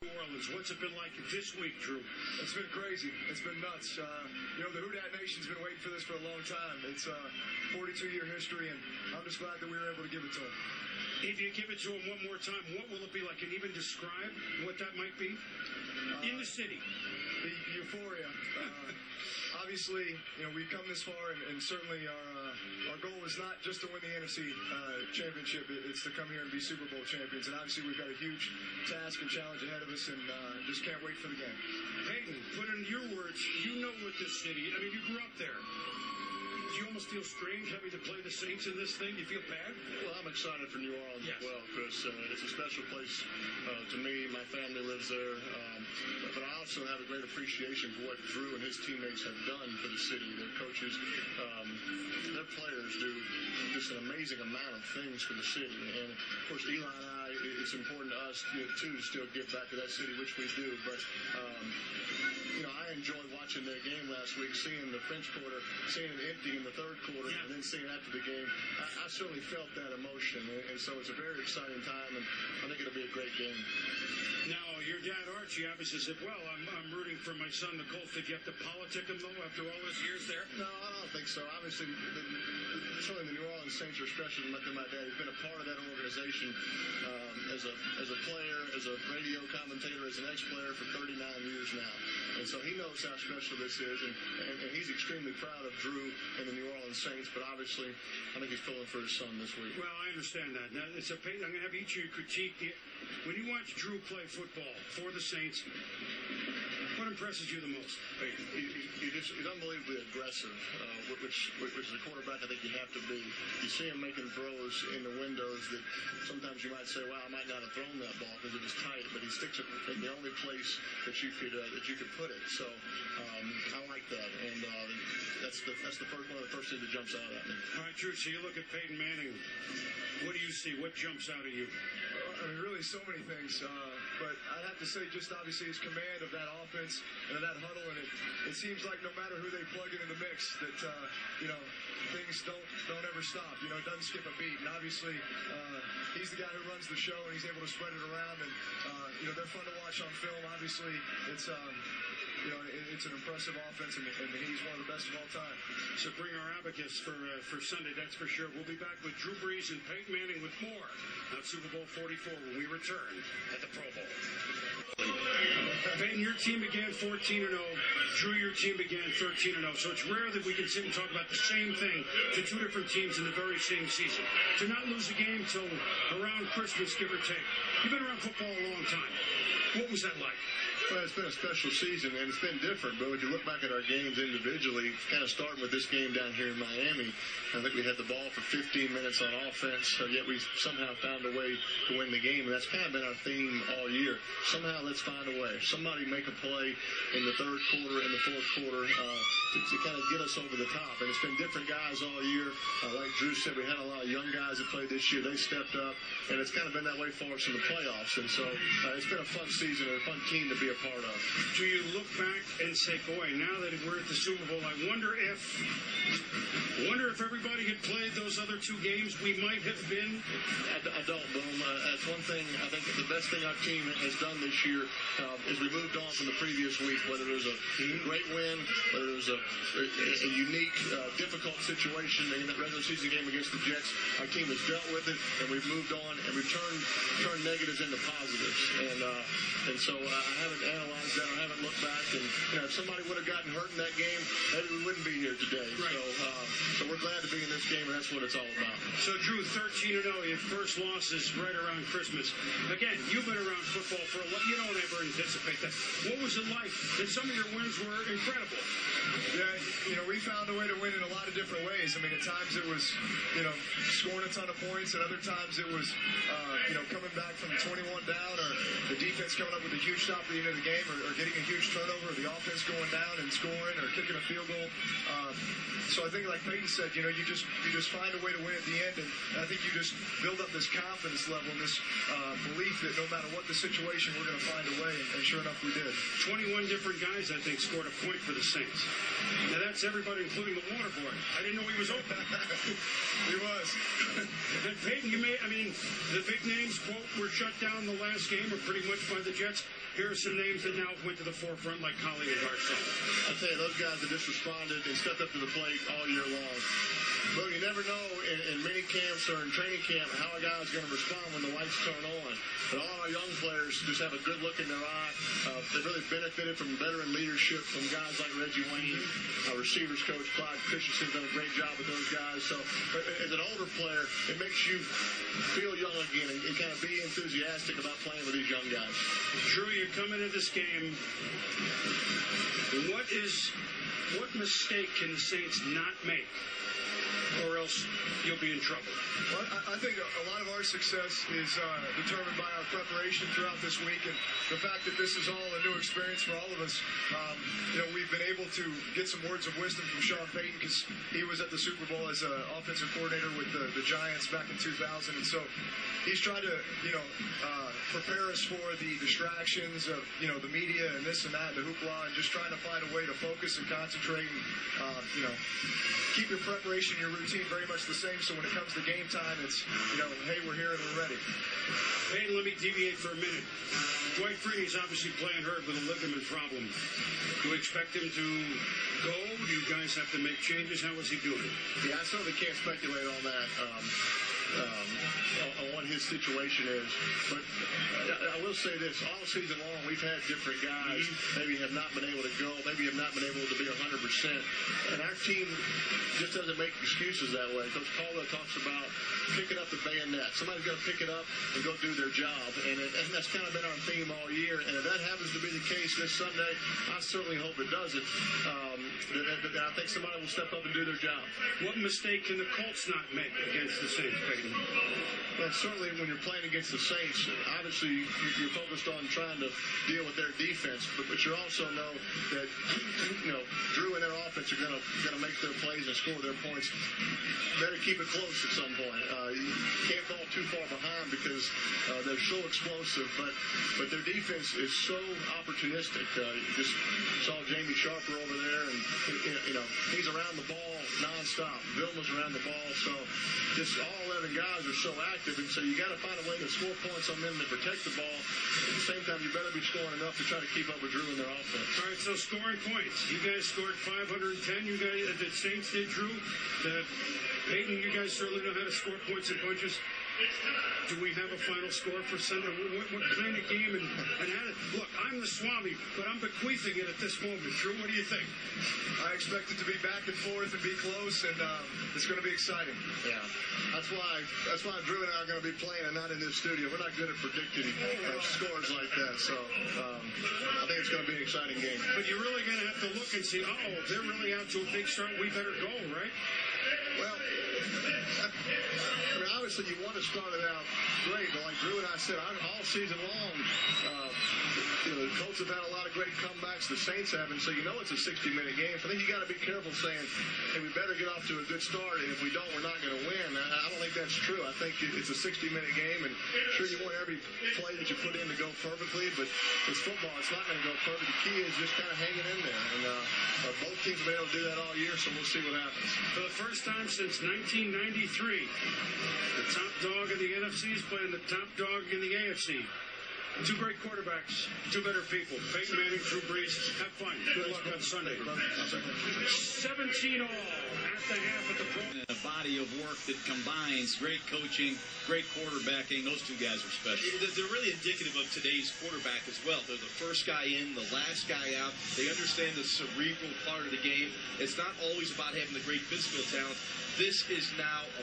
New Orleans. What's it been like this week, Drew? It's been crazy. It's been nuts. The Houdat Nation's been waiting for this for a long time. It's a 42-year history, and I'm just glad that we were able to give it to them. If you give it to them one more time, what will it be like? Can you even describe what that might be? In the city. The euphoria. Obviously, we've come this far, and certainly our goal is not just to win the NFC championship. It's to come here and be Super Bowl champions. And obviously, we've got a huge task and challenge ahead of us, and just can't wait for the game. Peyton, put in your words, you know what this city, you grew up there. Do you almost feel strange having to play the Saints in this thing? Do you feel bad? Well, I'm excited for New Orleans as well, Chris. It's a special place to me. My family lives there. But I also have a great appreciation for what Drew and his teammates have done for the city. Their coaches, their players do just an amazing amount of things for the city. And, of course, Eli and I, it's important to us, too, to still give back to that city, which we do. But, I enjoyed watching their game last week, seeing the French Quarter, seeing it empty in the third quarter, and then seeing after the game. I certainly felt that emotion, and so it's a very exciting time, and I think it'll be a great game. Now, your dad, Archie, obviously said, well, I'm rooting for my son, the Colts. Did you have to politic him, though, after all those years there? No, I don't think so. Obviously, certainly the New Orleans Saints are special to my dad. He's been a part of that organization as a player, as a radio commentator, as an ex-player for 39 years now. And so he knows how special this is, and he's extremely proud of Drew and the New Orleans Saints, but obviously I think he's pulling for his son this week. Well, I understand that. Now, I'm going to have each of you critique. When you watch Drew play football for the Saints, what impresses you the most? He's unbelievably aggressive, which is a quarterback I think you have to be. You see him making throws in the windows that sometimes you might say, well, I might not have thrown that ball because it was tight, but he sticks it in the only place that you could put it. So I like that, and that's one of the first things that jumps out at me. All right, Drew, so you look at Peyton Manning. What do you see? What jumps out at you? Really so many things, but I'd have to say just obviously his command of that offense and of that huddle, and it seems like no matter who they plug in the mix, that things don't ever stop. It doesn't skip a beat, and obviously he's the guy who runs the show, and he's able to spread it around, and they're fun to watch on film. Obviously, it's an impressive offense, and he's one of the best of all time. So bring our abacus for Sunday, that's for sure. We'll be back with Drew Brees and Peyton Manning with more on Super Bowl 44 when we return at the Pro Bowl. Peyton, your team began 14-0. Drew, your team began 13-0. So it's rare that we can sit and talk about the same thing to two different teams in the very same season. To not lose a game till around Christmas, give or take. You've been around football a long time. What was that like? Well, it's been a special season, and it's been different. But when you look back at our games individually, kind of starting with this game down here in Miami, I think we had the ball for 15 minutes on offense, yet we somehow found a way to win the game. And that's kind of been our theme all year. Somehow let's find a way. Somebody make a play in the third quarter, in the fourth quarter, to kind of get us over the top. And it's been different guys all year. Like Drew said, we had a lot of young guys that played this year. They stepped up, and it's kind of been that way for us in the playoffs. And so it's been a fun season and a fun team to be a part of. Do you look back and say, boy, now that we're at the Super Bowl, I wonder if everybody had played those other two games, we might have been? I don't, Boom. That's one thing. I think the best thing our team has done this year is we moved on from the previous week, whether it was a great win, whether it was a unique, difficult situation in that regular season game against the Jets. Our team has dealt with it, and we've moved on, and we've turned negatives into positives. And so I haven't analyzed that. I haven't looked back. And if somebody would have gotten hurt in that game, maybe we wouldn't be here today. Right. So we're glad to be in this game, and that's what it's all about. So, Drew, 13-0, your first loss is right around Christmas. Again, you've been around football for a while. You don't ever anticipate that. What was it like? And some of your wins were incredible. Yeah, we found a way to win in a lot of different ways. I mean, at times it was, scoring a ton of points. At other times it was, coming back from 21 down, or the defense coming up with a huge stop at the end of the game, or getting a huge turnover, or the offense going down and scoring, or kicking a field goal. So I think, like Peyton said, you just find a way to win at the end, and I think you just build up this confidence level and this belief that no matter what the situation, we're going to find a way, and sure enough, we did. 21 different guys, I think, scored a point for the Saints. Now, that's everybody, including the water boy. I didn't know he was open. He was. And Peyton, the big names, quote, were shut down the last game, or pretty much by the Jets. here are some names that now went to the forefront, like Collie and Garcon. I tell you, those guys that just responded and stepped up to the plate all year long. But you never know in mini camps or in training camp how a guy's going to respond when the lights turn on. But all our young players just have a good look in their eye. They've really benefited from veteran leadership from guys like Reggie Wayne. Our receivers coach, Clyde Christensen's done a great job with those guys. So as an older player, it makes you feel young again and kind of be enthusiastic about playing with these young guys. Drew, you come into this game. What mistake can the Saints not make, or else you'll be in trouble? Well, I think a lot of our success is determined by our preparation throughout this week, and the fact that this is all a new experience for all of us. We've been able to get some words of wisdom from Sean Payton because he was at the Super Bowl as an offensive coordinator with the Giants back in 2000, and so he's trying to, prepare us for the distractions of, the media and this and that, and the hoopla, and just trying to find a way to focus and concentrate and, keep your preparation, your routine very much the same. So when it comes to game time, it's, hey, we're here and we're ready. Peyton, let me deviate for a minute. Dwight Freeney's obviously playing hurt with a ligament problem. Do we expect him to go? Do you guys have to make changes? How is he doing? Yeah, I certainly can't speculate on that. On what his situation is. But I will say this, all season long we've had different guys maybe have not been able to go, maybe have not been able to be 100%. And our team just doesn't make excuses that way. Coach Caldwell talks about picking up the bayonet. Somebody's got to pick it up and go do their job. And that's kind of been our theme all year. And if that happens to be the case this Sunday, I certainly hope it doesn't. I think somebody will step up and do their job. What mistake can the Colts not make against the Saints, Peyton? Well, certainly when you're playing against the Saints, obviously you're focused on trying to deal with their defense, but you also know that Drew and their offense are going to make their plays and score their points. Better keep it close at some point. You can't fall too far behind because they're so explosive, but their defense is so opportunistic. You just saw Jamie Sharper over there, and he's around the ball nonstop. Vilma's around the ball, so just all 11 guys are so active, and so you got to find a way to score points on them to protect the ball. At the same time, you better be scoring enough to try to keep up with Drew and their offense. All right, so scoring points. You guys scored 510. You guys, the Saints did, Drew. Peyton, you guys certainly know how to score points and bunches. Do we have a final score for Sunday? What kind of game? And look, I'm the Swami, but I'm bequeathing it at this moment. Drew, what do you think? I expect it to be back and forth and be close, and it's going to be exciting. Yeah, that's why Drew and I are going to be playing and not in this studio. We're not good at predicting scores like that, so I think it's going to be an exciting game. But you're really going to have to look and see, they're really out to a big start. We better go, right? Well, obviously you want to start it out great, but like Drew and I said, all season long, the Colts have had a lot of great comebacks. The Saints have, and so you know it's a 60-minute game. So I think you got to be careful saying, hey, we better get off to a good start, and if we don't, we're not going to win. I don't think that's true. I think it's a 60-minute game, and sure, you want every play that you put in to go perfectly, but with football, it's not going to go perfect. The key is just kind of hanging in there, and both teams have been able to do that all year, so we'll see what happens. For the first time since 1993, the top dog in the NFC is playing the top dog in the AFC. Two great quarterbacks, two better people. Peyton Manning, Drew Brees. Have fun. Good luck on Sunday. 17 all at the half at the Pro. A body of work that combines great coaching, great quarterbacking. Those two guys are special. They're really indicative of today's quarterback as well. They're the first guy in, the last guy out. They understand the cerebral part of the game. It's not always about having the great physical talent. This is now a